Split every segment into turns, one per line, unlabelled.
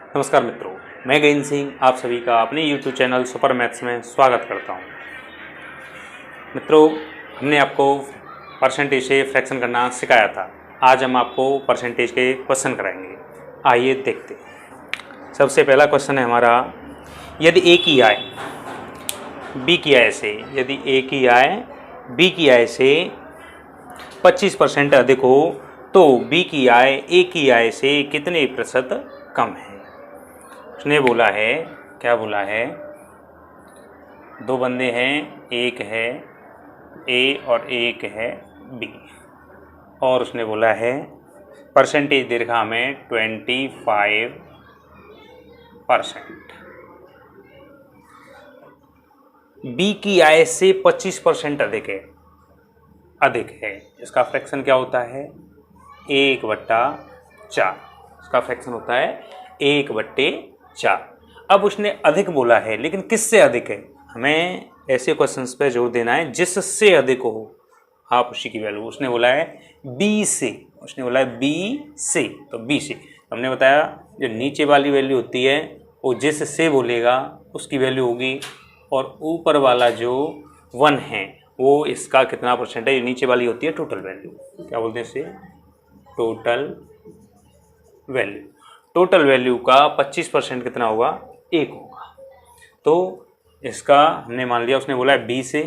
नमस्कार मित्रों, मैं गैन सिंह आप सभी का अपने YouTube चैनल सुपर मैथ्स में स्वागत करता हूं। मित्रों, हमने आपको परसेंटेज से फ्रैक्शन करना सिखाया था। आज हम आपको परसेंटेज के क्वेश्चन कराएंगे। आइए देखते हैं। सबसे पहला क्वेश्चन है हमारा, यदि ए की आय बी की आय से यदि ए की आय बी की आय से 25% अधिक हो तो बी की आय ए की आय से कितने प्रतिशत कम है। उसने बोला है, क्या बोला है, दो बंदे हैं, एक है ए और एक है बी, और उसने बोला है परसेंटेज दे रखा हमें 25%। बी की आय से 25% अधिक है। इसका फ्रैक्शन क्या होता है? 1/4। इसका फ्रैक्शन होता है 1/4। अब उसने अधिक बोला है, लेकिन किससे अधिक है? हमें ऐसे क्वेश्चंस पे जोर देना है जिससे अधिक हो आप उसी की वैल्यू। उसने बोला है बी से, तो बी से हमने बताया जो नीचे वाली वैल्यू होती है वो जिससे बोलेगा उसकी वैल्यू होगी, और ऊपर वाला जो 1 है वो इसका कितना परसेंट है। ये नीचे वाली होती है टोटल वैल्यू। क्या बोलते हैं इसे? Total value. टोटल वैल्यू का 25% कितना होगा? 1 होगा। तो इसका हमने मान लिया, उसने बोला है बी से,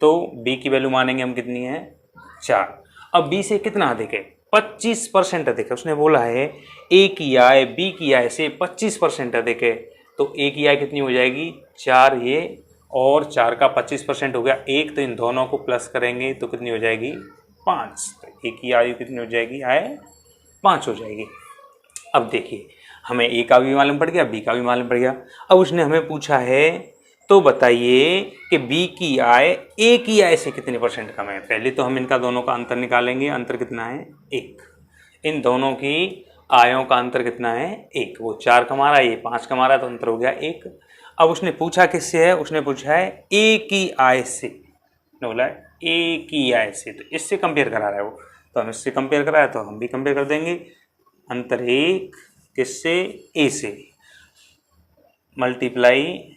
तो बी की वैल्यू मानेंगे हम कितनी है? 4। अब बी से कितना अधिक है? 25% अधिक है। उसने बोला है ए की आय बी की आय से 25% अधिक है, तो ए की आय कितनी हो जाएगी? 4 ये, और 4 का 25% हो गया 1, तो इन दोनों को प्लस करेंगे तो कितनी हो जाएगी? 5। तो ए की आयु कितनी हो जाएगी? आय 5 हो जाएगी। अब देखिए, हमें ए का भी मालूम पड़ गया, बी का भी मालूम पड़ गया। अब उसने हमें पूछा है तो बताइए कि बी की आय ए की आय से कितने परसेंट कम है। पहले तो हम इनका दोनों का अंतर निकालेंगे। अंतर कितना है? 1। इन दोनों की आयों का अंतर कितना है? 1। वो 4 कमा रहा है, ये 5 कमा रहा है, तो अंतर हो गया 1। अब उसने पूछा किससे है? उसने पूछा है ए की आय से। बोला है ए की आय से, तो इससे कंपेयर करा रहा है वो, तो हम इससे कंपेयर करा है तो हम भी कंपेयर कर देंगे। अंतर 1 किससे? ए से, मल्टीप्लाई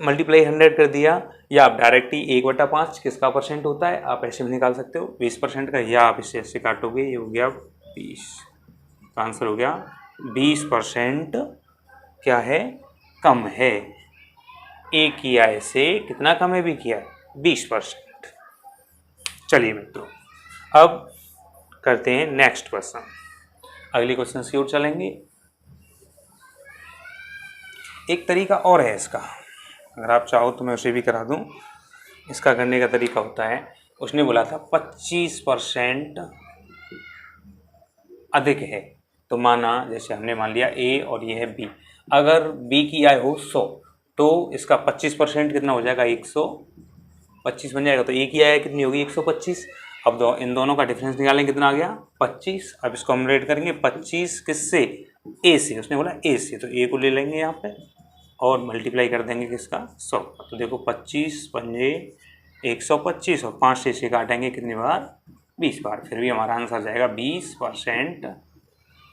100 कर दिया। या आप डायरेक्ट ही 1/5 किसका परसेंट होता है आप ऐसे भी निकाल सकते हो, 20% का, या आप इससे ऐसे काटोगे, ये हो गया 20 का आंसर हो गया 20% क्या है? कम है। ए की आय से कितना कम है? बी की आय 20%। चलिए मित्रों, अब करते हैं नेक्स्ट क्वेश्चन। अगले क्वेश्चन की ओर चलेंगे। एक तरीका और है इसका, अगर आप चाहो तो मैं उसे भी करा दूं। इसका करने का तरीका होता है, उसने बोला था 25% अधिक है, तो माना जैसे हमने मान लिया ए और ये है बी। अगर बी की आय हो 100 तो इसका 25% कितना हो जाएगा? 125 बन जाएगा। तो ए की आय कितनी होगी? 125। अब इन दोनों का डिफरेंस निकालेंगे, कितना आ गया? 25। अब इसको हम रेट करेंगे 25 किससे? ए से। उसने बोला ए से, तो ए को ले लेंगे यहाँ पे और मल्टीप्लाई कर देंगे किसका? 100। तो देखो 25 पंजे 125, और 5 से इसे काटेंगे कितनी बार? 20 बार। फिर भी हमारा आंसर जाएगा 20%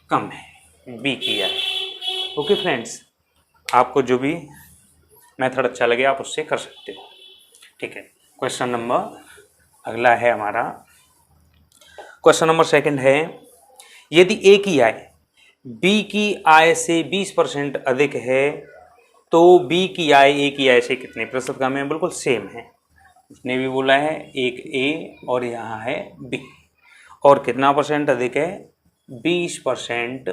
कम है बी की आय। ओके फ्रेंड्स, आपको जो भी मेथड अच्छा लगे आप उससे कर सकते हो। ठीक है, क्वेश्चन नंबर अगला है हमारा, क्वेश्चन नंबर 2 है, यदि ए की आय बी की आय से 20% अधिक है तो बी की आय ए की आय से कितने प्रतिशत कम है? बिल्कुल सेम है। उसने भी बोला है एक ए और यहाँ है बी, और कितना परसेंट अधिक है? 20%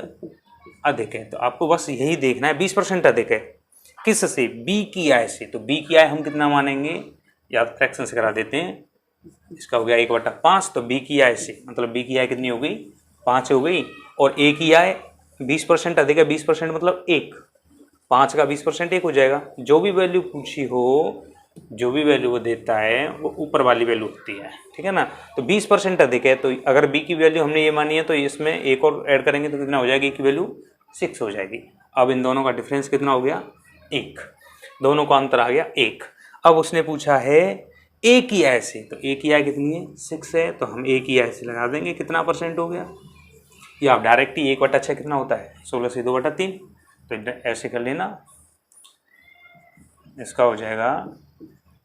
अधिक है। तो आपको बस यही देखना है 20% अधिक है किससे? बी की आय से। तो बी की आय हम कितना मानेंगे? या फ्रैक्शन से करा देते हैं। इसका हो गया 1/5, तो बी की आय से मतलब बी की आय कितनी हो गई? 5 हो गई, और ए की आय 20% अधिक है। 20% मतलब 1, 5 का 20% 1 हो जाएगा। जो भी वैल्यू पूछी हो, जो भी वैल्यू वो देता है वो ऊपर वाली वैल्यू होती है, ठीक है ना। तो 20% अधिक है, तो अगर बी की वैल्यू हमने ये मानी है तो इसमें एक और ऐड करेंगे तो कितना हो जाएगी? ए की वैल्यू 6 हो जाएगी। अब इन दोनों का डिफरेंस कितना हो गया? 1। दोनों का अंतर आ गया 1। अब उसने पूछा है ए की आय से, तो ए की आय कितनी है 6 है, तो हम ए की आय से लगा देंगे कितना परसेंट हो गया, या आप डायरेक्ट ही 1/6 कितना होता है 16 से 2/3, तो ऐसे कर लेना, इसका हो जाएगा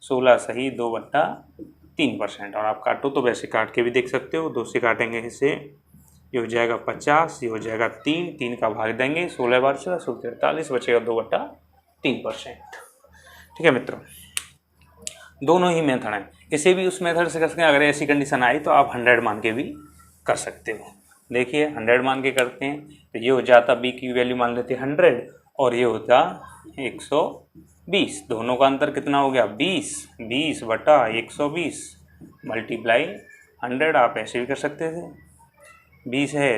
16 सही 2/3%। और आप काटो तो वैसे काट के भी देख सकते हो, 2 से काटेंगे इसे, ये हो जाएगा 50, ये हो जाएगा 3 का भाग देंगे 16 बार से 48, बचेगा 2/3%। ठीक है मित्रों, दोनों ही मेथड हैं, इसे भी उस मेथड से कर सकते हैं। अगर ऐसी कंडीशन आई तो आप 100 मान के भी कर सकते हो। देखिए 100 मान के करते हैं तो ये हो जाता, बी की वैल्यू मान लेते हैं 100 और ये होता 120, दोनों का अंतर कितना हो गया 20/120 मल्टीप्लाई 100। आप ऐसे भी कर सकते थे, 20 है,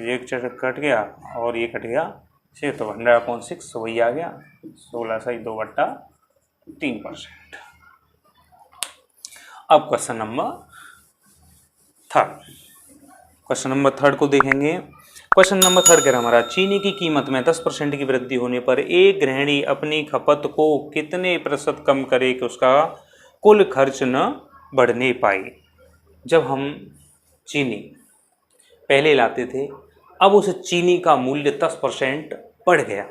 ये कट गया और ये कट गया से, तो 100/6 वही आ गया 16 सही 2/3%। अब क्वेश्चन नंबर थर्ड को देखेंगे। क्वेश्चन नंबर थर्ड कह रहा हमारा, चीनी की कीमत में 10% की वृद्धि होने पर एक गृहिणी अपनी खपत को कितने प्रतिशत कम करे कि उसका कुल खर्च न बढ़ने पाए। जब हम चीनी पहले लाते थे, अब उस चीनी का मूल्य 10% बढ़ गया।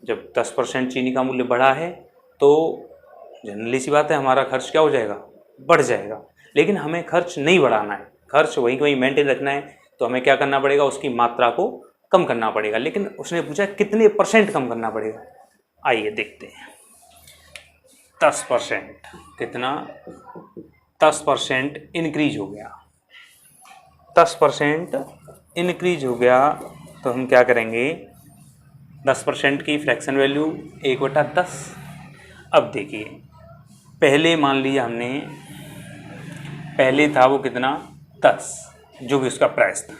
जब 10% चीनी का मूल्य बढ़ा है तो जनरली सी बात है हमारा खर्च क्या हो जाएगा, बढ़ जाएगा। लेकिन हमें खर्च नहीं बढ़ाना है, खर्च वही वही मेंटेन रखना है, तो हमें क्या करना पड़ेगा, उसकी मात्रा को कम करना पड़ेगा। लेकिन उसने पूछा कितने % कम करना पड़ेगा, आइए देखते हैं। 10%, कितना 10% इंक्रीज हो गया, 10% इंक्रीज हो गया, तो हम क्या करेंगे, 10% की फ्रैक्शन वैल्यू 1/10। अब देखिए पहले मान लिया हमने, पहले था वो कितना 10 जो भी उसका प्राइस था,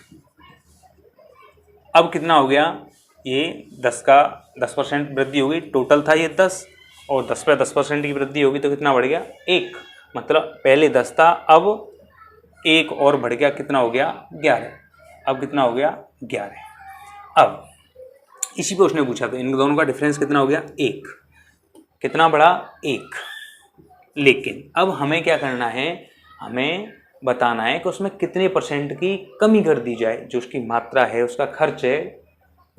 अब कितना हो गया, ये 10% वृद्धि हो गई, टोटल था ये 10 और 10 पे 10% की वृद्धि होगी तो कितना बढ़ गया 1, मतलब पहले 10 था, अब 1 और बढ़ गया, कितना हो गया 11, अब कितना हो गया 11। अब इसी पे उसने पूछा तो इन दोनों का डिफरेंस कितना हो गया 1, कितना बढ़ा 1। लेकिन अब हमें क्या करना है, हमें बताना है कि उसमें कितने % की कमी कर दी जाए, जो उसकी मात्रा है, उसका खर्च है,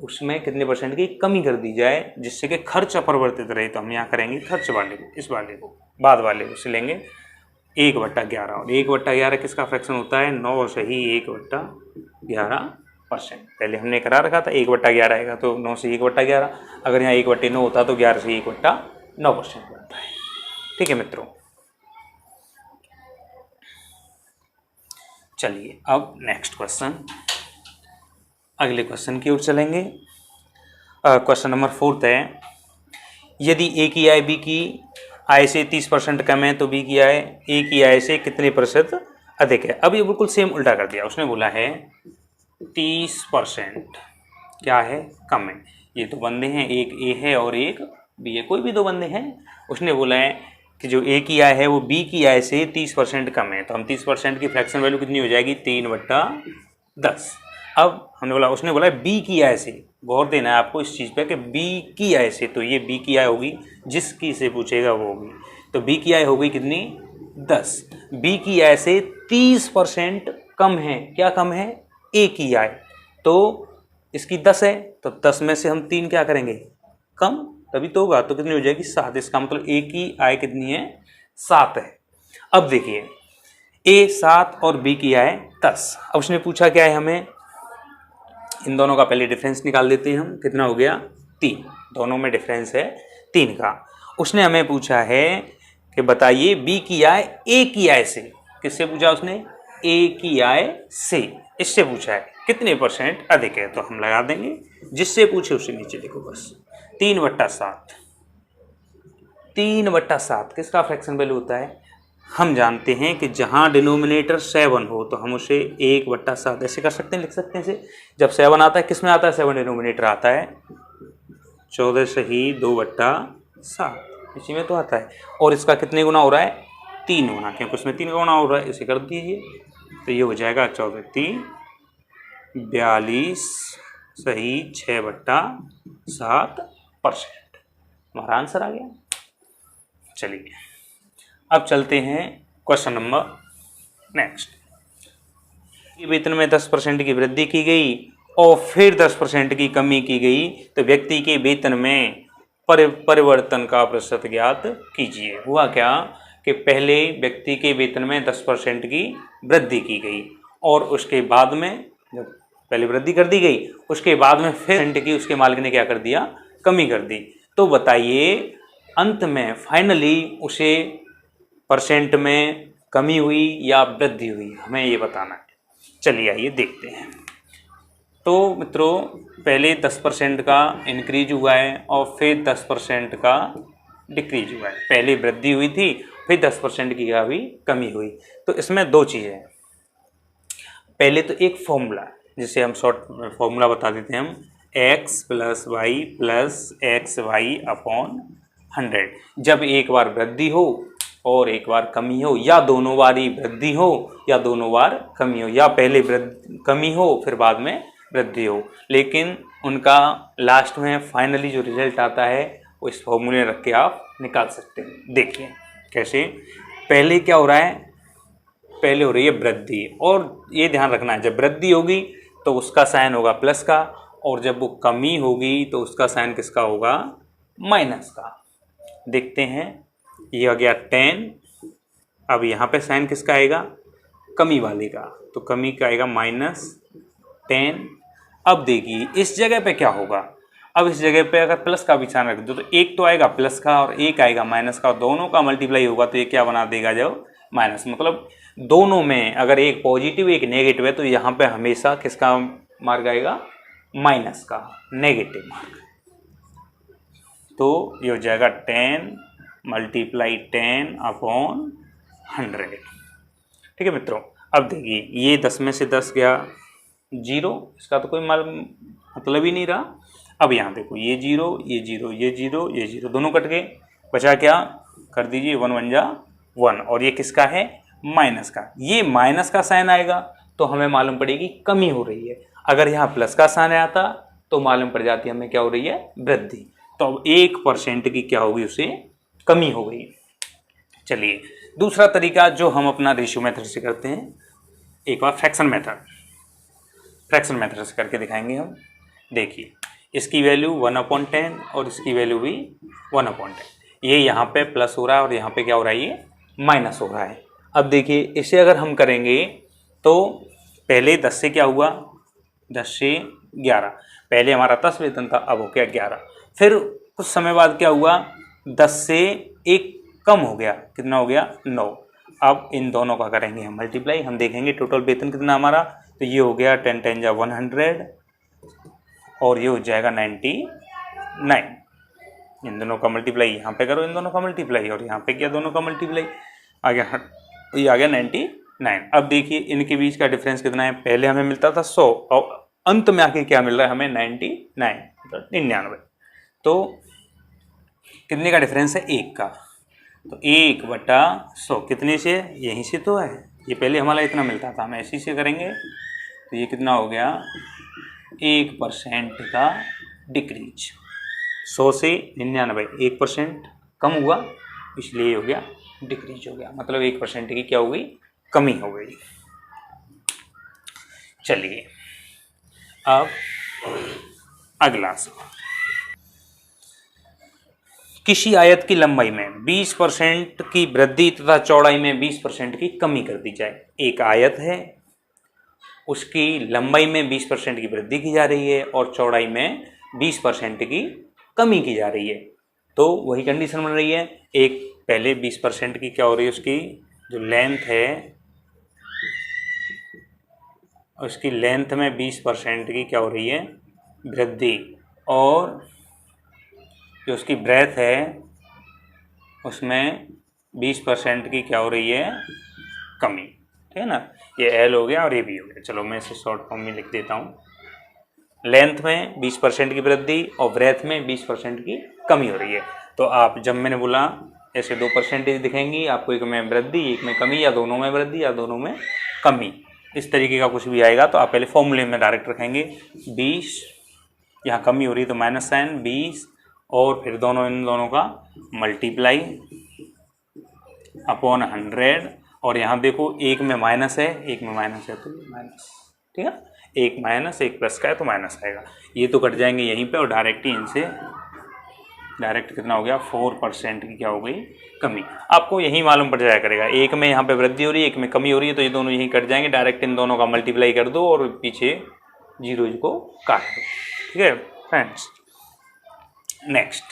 उसमें कितने % की कमी कर दी जाए जिससे कि खर्च अपरिवर्तित रहे। तो हम यहाँ करेंगे खर्च वाले को, इस वाले को, बाद वाले को से लेंगे 1/11, और 1/11 किसका फ्रैक्शन होता है 9 सही 1/11%। पहले हमने करा रखा था 1/11 आएगा तो 9 से 1/11, अगर यहाँ 1/9 होता तो 11 से 1/9% बनता है। ठीक है मित्रों, चलिए अब नेक्स्ट क्वेश्चन, अगले क्वेश्चन की ओर चलेंगे। क्वेश्चन नंबर 4 है, यदि ए की आय बी की आय से 30% कम है तो बी की आय ए की आय से कितने % अधिक है। अब ये बिल्कुल सेम उल्टा कर दिया, उसने बोला है 30% क्या है कम है, ये तो बंदे हैं, एक ए है और एक बी है, कोई भी दो बंदे हैं। उसने बोला है कि जो ए की आय है वो बी की आय से 30% कम है, तो हम 30% की फ्रैक्शन वैल्यू कितनी हो जाएगी 3/10। अब हमने बोला, उसने बोला बी की आय से, गौर देना है आपको इस चीज़ पे कि बी की आय से, तो ये बी की आय होगी, जिसकी से पूछेगा वो होगी, तो बी की आय होगी कितनी 10, बी की आय से 30% कम है, क्या कम है ए की आय, तो इसकी 10 है तो 10 में से हम 3 क्या करेंगे कम, तभी तो होगा, तो कितनी हो जाएगी 7। इसका मतलब ए की आय कितनी है 7 है। अब देखिए ए 7 और बी की आय 10। अब उसने पूछा क्या है हमें, इन दोनों का पहले डिफरेंस निकाल देते हैं हम, कितना हो गया 3, दोनों में डिफरेंस है 3 का। उसने हमें पूछा है कि बताइए बी की आय ए की आय से, किससे पूछा उसने ए की आय से, इससे पूछा है कितने % अधिक है, तो हम लगा देंगे जिससे पूछे उससे नीचे लिखो बस 3/7। 3/7 किसका फ्रैक्शन वैल्यू होता है, हम जानते हैं कि जहां डिनोमिनेटर 7 हो तो हम उसे 1/7 ऐसे कर सकते हैं, लिख सकते हैं इसे। जब 7 आता है किस में आता है, 7 डिनोमिनेटर आता है 14 सही 2/7, इसी में तो आता है। और इसका कितने गुना हो रहा है 3 गुना, क्योंकि उसमें 3 गुना हो रहा है, इसे कर दीजिए तो ये हो जाएगा 14×3 42 सही 6/7%, हमारा आंसर आ गया। चलिए अब चलते हैं क्वेश्चन नंबर नेक्स्ट। वेतन में 10% की वृद्धि की गई और फिर 10% की कमी की गई, तो व्यक्ति के वेतन में परिवर्तन का प्रतिशत ज्ञात कीजिए। हुआ क्या कि पहले व्यक्ति के वेतन में 10% की वृद्धि की गई और उसके बाद में, जब पहले वृद्धि कर दी गई उसके बाद में फिर की उसके मालिक ने क्या कर दिया, कमी कर दी। तो बताइए अंत में फाइनली उसे परसेंट में कमी हुई या वृद्धि हुई, हमें ये बताना है। चलिए आइए देखते हैं। तो मित्रों पहले 10% का इंक्रीज हुआ है और फिर 10% का डिक्रीज हुआ है। पहले वृद्धि हुई थी, फिर 10% की भी कमी हुई। तो इसमें दो चीज़ें हैं। पहले तो एक फॉर्मूला जिसे हम शॉर्ट फॉर्मूला बता देते हैं हम, x + y + xy अपॉन 100। जब एक बार वृद्धि हो और एक बार कमी हो, या दोनों बार ही वृद्धि हो या दोनों बार कमी हो, या पहले कमी हो फिर बाद में वृद्धि हो, लेकिन उनका लास्ट में फाइनली जो रिजल्ट आता है वो इस फॉर्मूले रख के आप निकाल सकते हैं। देखिए कैसे। पहले क्या हो रहा है, पहले हो रही है वृद्धि, और ये ध्यान रखना है जब वृद्धि होगी तो उसका साइन होगा प्लस का, और जब वो कमी होगी तो उसका साइन किसका होगा, माइनस का। देखते हैं, ये आ गया 10। अब यहाँ पे साइन किसका आएगा, कमी वाले का, तो कमी का आएगा -10। अब देखिए इस जगह पे क्या होगा, अब इस जगह पे अगर प्लस का भी साइन रख दो तो एक तो आएगा प्लस का और एक आएगा माइनस का, दोनों का मल्टीप्लाई होगा तो ये क्या बना देगा, जब माइनस, मतलब दोनों में अगर एक पॉजिटिव एक नेगेटिव है तो यहाँ पे हमेशा किसका मार्क आएगा, माइनस का, नेगेटिव मार्क। तो ये हो जाएगा 10 × 10 अपॉन 100। ठीक है मित्रों। अब देखिए ये 10 में से 10 गया 0, इसका तो कोई मतलब ही नहीं रहा। अब यहाँ देखो ये 0 ये 0 ये 0 ये 0 दोनों कट गए, बचा क्या, कर दीजिए 1 × 1 = 1, और ये किसका है, माइनस का। ये माइनस का साइन आएगा तो हमें मालूम पड़ेगी कमी हो रही है। अगर यहाँ प्लस का साइन आता तो मालूम पड़ जाती है हमें क्या हो रही है, वृद्धि। तो अब 1% की क्या होगी, उसे कमी हो गई। चलिए दूसरा तरीका जो हम अपना रेशियो मेथड से करते हैं, एक बार फ्रैक्शन मेथड से करके दिखाएंगे हम। देखिए इसकी वैल्यू 1/10 और इसकी वैल्यू भी 1/10। ये यहाँ पे प्लस हो रहा है और यहाँ पे क्या हो रहा है, ये माइनस हो रहा है। अब देखिए इसे अगर हम करेंगे तो पहले 10 से क्या हुआ, 10 से 11। पहले हमारा 10 वेतन था, अब हो गया 11। फिर कुछ समय बाद क्या हुआ, 10 से 1 कम हो गया, कितना हो गया, 9। अब इन दोनों का करेंगे हम मल्टीप्लाई, हम देखेंगे टोटल वेतन कितना हमारा, तो ये हो गया 10 × 10 = 100 और ये हो जाएगा 99। इन दोनों का मल्टीप्लाई यहाँ पे करो, इन दोनों का मल्टीप्लाई, और यहाँ पे किया दोनों का मल्टीप्लाई, आ गया, ये आ गया 99। अब देखिए इनके बीच का डिफरेंस कितना है, पहले हमें मिलता था 100 और अंत में आके क्या मिल रहा है हमें, 99। तो कितने का डिफरेंस है, 1 का। तो 1/100 कितने से, यहीं से तो है, ये पहले हमारा इतना मिलता था, हम ऐसे से करेंगे तो ये कितना हो गया, 1% का डिक्रीज। 100 से 99, 1% कम हुआ, इसलिए हो गया डिक्रीज हो गया, मतलब 1% की क्या हो गई, कमी हो गई। चलिए अब अगला सवाल, किसी आयत की लंबाई में 20% की वृद्धि तथा चौड़ाई में 20% की कमी कर दी जाए। एक आयत है, उसकी लंबाई में 20% की वृद्धि की जा रही है और चौड़ाई में 20% की कमी की जा रही है। तो वही कंडीशन बन रही है, एक पहले 20% की क्या हो रही है, उसकी जो लेंथ है, उसकी लेंथ में 20% की क्या हो रही है, वृद्धि, और जो उसकी ब्रेथ है उसमें 20% की क्या हो रही है, कमी। ठीक है ना, ये एल हो गया और ये भी हो गया। चलो मैं इसे शॉर्ट फॉर्म में लिख देता हूँ। लेंथ में 20% की वृद्धि और ब्रेथ में 20% की कमी हो रही है। तो आप जब मैंने बोला ऐसे 2 परसेंटेज दिखेंगी आपको, एक में वृद्धि एक में कमी, या दोनों में वृद्धि या दोनों में कमी, इस तरीके का कुछ भी आएगा तो आप पहले फॉर्मूले में डायरेक्ट रखेंगे। 20, यहाँ कमी हो रही है तो माइनस साइन 20, और फिर इन दोनों का मल्टीप्लाई अपॉन 100, और यहाँ देखो एक में माइनस है, एक में माइनस है तो माइनस, ठीक है, एक माइनस एक प्लस का है तो माइनस आएगा, ये तो कट जाएंगे यहीं पे, और डायरेक्ट ही इनसे डायरेक्ट कितना हो गया 4% की क्या हो गई कमी। आपको यही मालूम पड़ जाया करेगा, एक में यहाँ पे वृद्धि हो रही है, एक में कमी हो रही है, तो ये दोनों यहीं कट जाएंगे, डायरेक्ट इन दोनों का मल्टीप्लाई कर दो और पीछे जीरो को काट दो, ठीक है फ्रेंड्स। नेक्स्ट,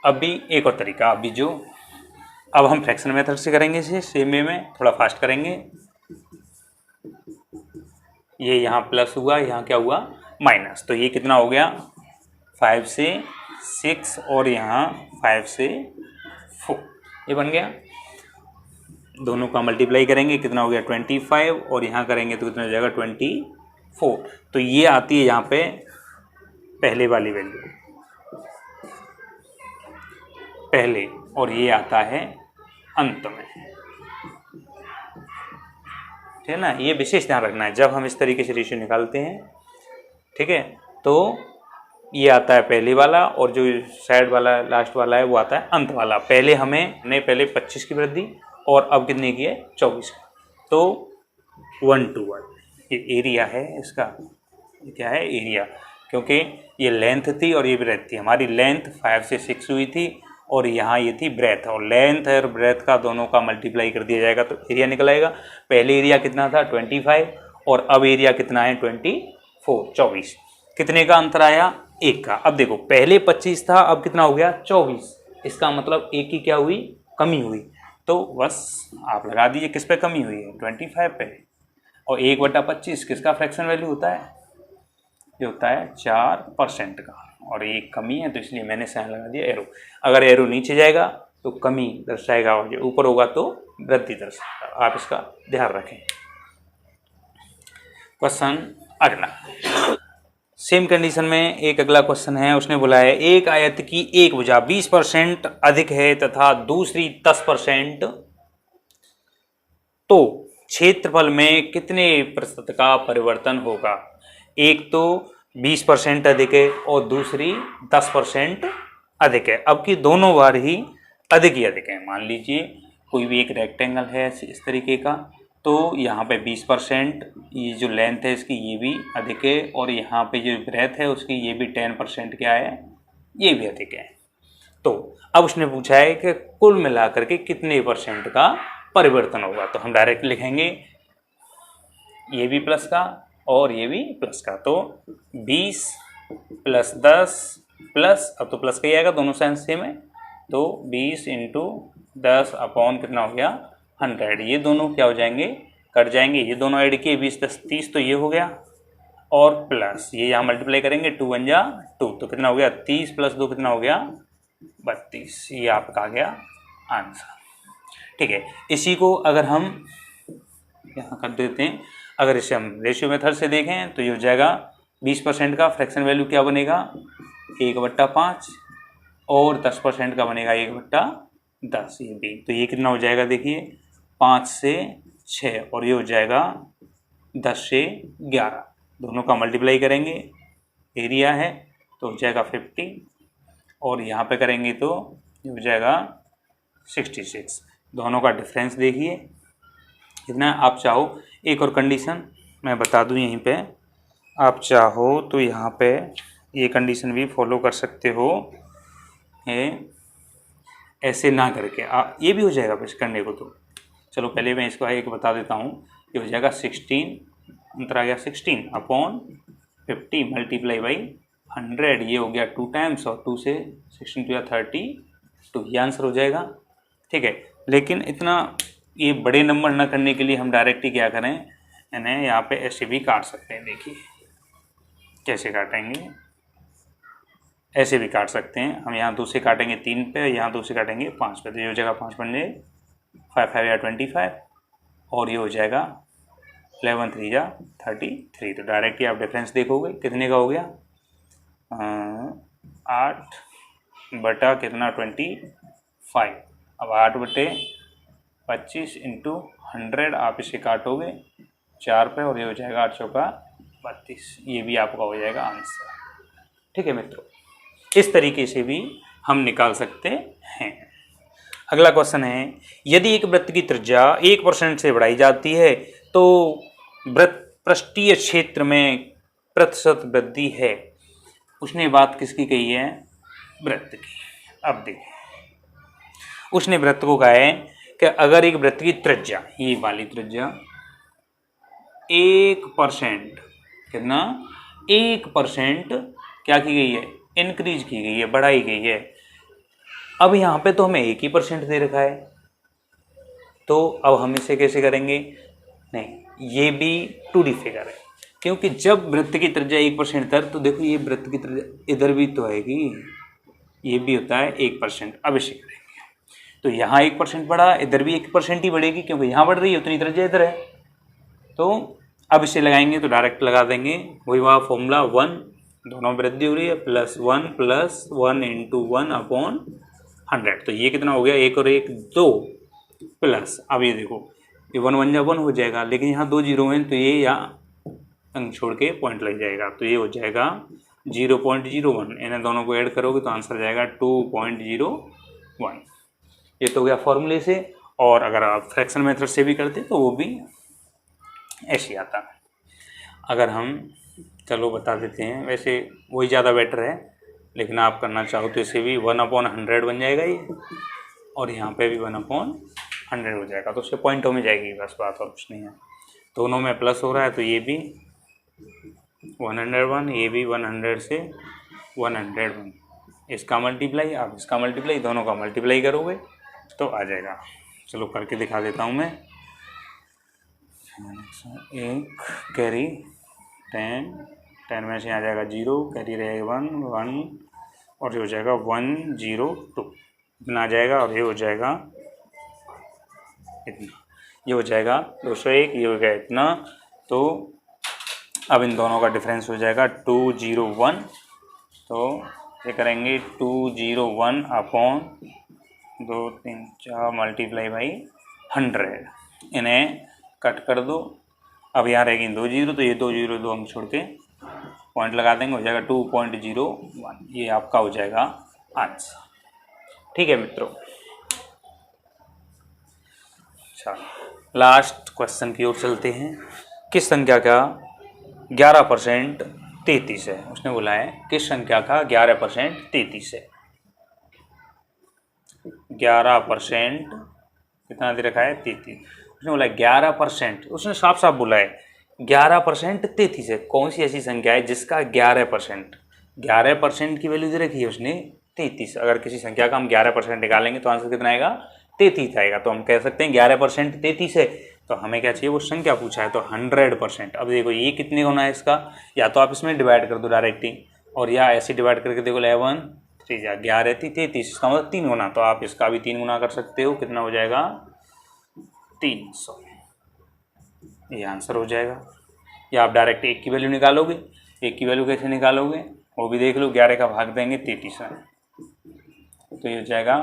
अभी एक और तरीका, अभी जो अब हम फ्रैक्शन मेथड से करेंगे इसे सेम वे में, थोड़ा फास्ट करेंगे। ये यहाँ प्लस हुआ, यहाँ क्या हुआ माइनस, तो ये कितना हो गया 5 से 6 और यहाँ 5 से 4, ये बन गया। दोनों का मल्टीप्लाई करेंगे कितना हो गया 25, और यहाँ करेंगे तो कितना हो जाएगा 24। तो ये आती है यहाँ पे पहले वाली वैल्यू पहले, और ये आता है अंत में, ठीक है ना। ये विशेष ध्यान रखना है जब हम इस तरीके से रेशियो निकालते हैं, ठीक है, तो ये आता है पहले वाला, और जो साइड वाला लास्ट वाला है वो आता है अंत वाला। पहले हमने पहले 25 की वृद्धि और अब कितने की है 24, तो 1 to 1 ये एरिया है इसका, ये क्या है एरिया, क्योंकि ये लेंथ थी और ये ब्रेथ थी। हमारी लेंथ 5 से 6 हुई थी और यहाँ ये थी ब्रेथ, और लेंथ और ब्रेथ का दोनों का मल्टीप्लाई कर दिया जाएगा तो एरिया निकल आएगा। पहले एरिया कितना था 25 और अब एरिया कितना है 24। कितने का अंतर आया 1 का। अब देखो पहले 25 था, अब कितना हो गया 24, इसका मतलब 1 की क्या हुई कमी हुई। तो बस आप लगा दीजिए किस पे कमी हुई है 25 पे, और 1/25 किसका फ्रैक्शन वैल्यू होता है, ये होता है 4% का, और ये कमी है तो इसलिए मैंने साइन लगा दिया एरो। अगर एरो नीचे जाएगा तो कमी दर्शाएगा और जो ऊपर होगा तो वृद्धि दर्शाएगा, आप इसका ध्यान रखें। क्वेश्चन अगला, सेम कंडीशन में एक अगला क्वेश्चन है, उसने बोला है एक आयत की एक भुजा 20% अधिक है तथा दूसरी 10%, तो क्षेत्रफल में कितने प्रतिशत का परिवर्तन होगा। एक तो 20% अधिक है और दूसरी 10% अधिक है। अब की दोनों बार ही अधिक है। मान लीजिए कोई भी एक रेक्टेंगल है इस तरीके का, तो यहाँ पे 20%, ये जो लेंथ है इसकी ये भी अधिक है, और यहाँ पे जो ब्रेथ है उसकी ये भी 10% क्या है, ये भी अधिक है। तो अब उसने पूछा है कि कुल मिलाकर के कितने % का परिवर्तन होगा। तो हम डायरेक्ट लिखेंगे ये भी प्लस का और ये भी प्लस का, तो 20 + 10 प्लस, अब तो प्लस का ही आएगा, दोनों साइन सेम है, तो 20 × 10 अपॉन कितना हो गया 100। ये दोनों क्या हो जाएंगे कट जाएंगे, ये दोनों ऐड किए 20 + 10 30, तो ये हो गया, और प्लस ये यहाँ मल्टीप्लाई करेंगे 2 × 1 = 2, तो कितना हो गया 30 + 2 कितना हो गया 32। ये आपका आ गया आंसर। ठीक है, इसी को अगर हम यहाँ कर देते हैं, अगर इसे हम रेशियो मेथड से देखें तो ये हो जाएगा 20% का फ्रैक्शन वैल्यू क्या बनेगा 1/5, और 10% का बनेगा 1/10। ये भी तो ये कितना हो जाएगा देखिए 5 से 6, और ये हो जाएगा 10 से 11। दोनों का मल्टीप्लाई करेंगे, एरिया है तो हो जाएगा 50, और यहाँ पे करेंगे तो ये हो जाएगा 66। दोनों का डिफरेंस देखिए कितना। आप चाहो एक और कंडीशन मैं बता दूं यहीं पे, आप चाहो तो यहाँ पे ये कंडीशन भी फॉलो कर सकते हो, ऐसे ना करके आप ये भी हो जाएगा बस करने को। तो चलो पहले मैं इसको एक बता देता हूँ, ये हो जाएगा 16, अंतर आ गया 16 अपॉन 50 मल्टीप्लाई बाई 100, ये हो गया 2 टाइम्स, और 2 से 16 × 32, ये आंसर हो जाएगा। ठीक है, लेकिन इतना ये बड़े नंबर ना करने के लिए हम डायरेक्ट ही क्या करें, इन्हें यहाँ पे ऐसे भी काट सकते हैं। देखिए कैसे काटेंगे, ऐसे भी काट सकते हैं हम। यहाँ 2 से काटेंगे 3 पे, यहाँ 2 से काटेंगे 5 पे, तो ये हो जाएगा 5 बन जाए 5 5 या 25, और ये हो जाएगा 11 3 या 33। तो डायरेक्ट ही आप डिफरेंस देखोगे कितने का हो गया 8 बटा कितना 25। अब 8/25 × 100 आप इसे काटोगे 4 पे, और ये हो जाएगा 8 चौका 32। ये भी आपका हो जाएगा आंसर। ठीक है मित्रों, इस तरीके से भी हम निकाल सकते हैं। अगला क्वेश्चन है, यदि एक वृत्त की त्रिज्या 1% से बढ़ाई जाती है तो वृत्त पृष्ठीय क्षेत्र में प्रतिशत वृद्धि है। उसने बात किसकी कही है? वृत्त की। अब देखिए, उसने वृत्त को कहा है कि अगर एक वृत्त की त्रिज्या, ये वाली त्रिज्या 1%, कितना? 1% क्या की गई है? इंक्रीज की गई है, बढ़ाई गई है। अब यहाँ पे तो हमें 1% दे रखा है, तो अब हम इसे कैसे करेंगे? नहीं, ये भी 2D फिगर है, क्योंकि जब वृत्त की त्रिज्या 1% था तो देखो ये वृत्त की त्रिज्या इधर भी तो आएगी, ये भी होता है 1%। अब इसे करेंगे तो यहाँ 1% बढ़ा, इधर भी 1% ही बढ़ेगी, क्योंकि यहाँ बढ़ रही है उतनी त्रिज्या इधर है। तो अब इसे लगाएंगे तो डायरेक्ट लगा देंगे, वही वहाँ फॉर्मूला 1, दोनों वृद्धि हो रही है, +1 इंटू 1/100। तो ये कितना हो गया? 1 और 1 2 प्लस, अब ये देखो ये 1 1 जा 1 हो जाएगा, लेकिन यहाँ 2 जीरो हैं तो ये यहाँ अंक छोड़ के पॉइंट लग जाएगा, तो ये हो जाएगा 0.01। इन्हें दोनों को ऐड करोगे तो आंसर जाएगा 2.01। ये तो हो गया फॉर्मूले से। और अगर आप फ्रैक्शन मेथड से भी करते तो वो भी ऐसे आता है। अगर हम, चलो बता देते हैं, वैसे वही ज़्यादा बेटर है, लेकिन आप करना चाहो तो इसे भी 1/100 बन जाएगा ये, और यहाँ पे भी 1/100 हो जाएगा, तो उसके पॉइंटों में जाएगी बस, बात और कुछ नहीं है। दोनों में प्लस हो रहा है तो ये भी 101, ये भी 100 से 101, इसका मल्टीप्लाई, आप इसका मल्टीप्लाई, दोनों का मल्टीप्लाई करोगे तो आ जाएगा। चलो करके दिखा देता हूँ मैं। 1 कैरी 10 में से आ जाएगा 0, कैरी रहेगा 1 और ये हो जाएगा 102, इतना आ जाएगा, और ये हो जाएगा इतना, ये हो जाएगा 201, ये हो गया इतना। तो अब इन दोनों का डिफरेंस हो जाएगा 201, तो ये करेंगे 201 अपॉन 2 3 4 मल्टीप्लाई बाई 100, इन्हें कट कर दो। अब यहाँ रहेगी 2 जीरो, तो ये 2 जीरो 2 हम छोड़ के पॉइंट लगा देंगे, हो जाएगा 2.01। ये आपका हो जाएगा आंसर। ठीक है मित्रों, अच्छा लास्ट क्वेश्चन की ओर चलते हैं। किस संख्या का 11% 33 है? उसने बोला है किस संख्या का 11% 33 है। 11% कितना दे रखा है? 33। उसने बोला 11%, उसने साफ साफ बोला है 11% 33 है। कौन सी ऐसी संख्या है जिसका 11% की वैल्यू दे रखी है उसने 33। अगर किसी संख्या का हम 11% निकालेंगे तो आंसर कितना आएगा? 33 आएगा। तो हम कह सकते हैं 11% 33 है, तो हमें क्या चाहिए? वो संख्या पूछा है, तो 100%। अब देखो ये कितने गुना है इसका, या तो आप इसमें डिवाइड कर दो डायरेक्टली, और या ऐसे डिवाइड करके देखो 11 3 11 33, इसका मतलब 3 गुना, तो आप इसका भी 3 गुना कर सकते हो। कितना हो जाएगा? 300। ये आंसर हो जाएगा। या आप डायरेक्ट 1 की वैल्यू निकालोगे। 1 की वैल्यू कैसे निकालोगे वो भी देख लो। 11 का भाग देंगे 33 में, तो ये हो जाएगा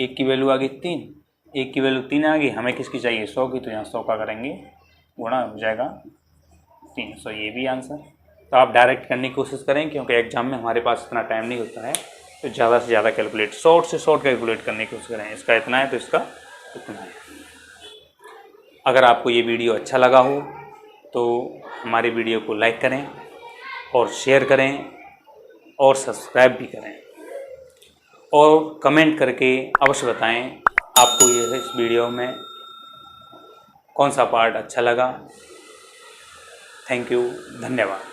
1 की वैल्यू आ गई 3, 1 की वैल्यू 3 आ गई। हमें किसकी चाहिए? 100 की, तो यहाँ 100 का करेंगे गुणा, हो जाएगा 300। ये भी आंसर। तो आप डायरेक्ट करने की कोशिश करें, क्योंकि एग्जाम में हमारे पास इतना टाइम नहीं होता है, तो ज़्यादा से ज़्यादा कैलकुलेट, शॉर्ट से शॉर्ट कैलकुलेट करने की कोशिश करें। इसका इतना है तो इसका इतना है। अगर आपको ये वीडियो अच्छा लगा हो तो हमारे वीडियो को लाइक करें और शेयर करें और सब्सक्राइब भी करें, और कमेंट करके अवश्य बताएं आपको ये इस वीडियो में कौन सा पार्ट अच्छा लगा। थैंक यू, धन्यवाद।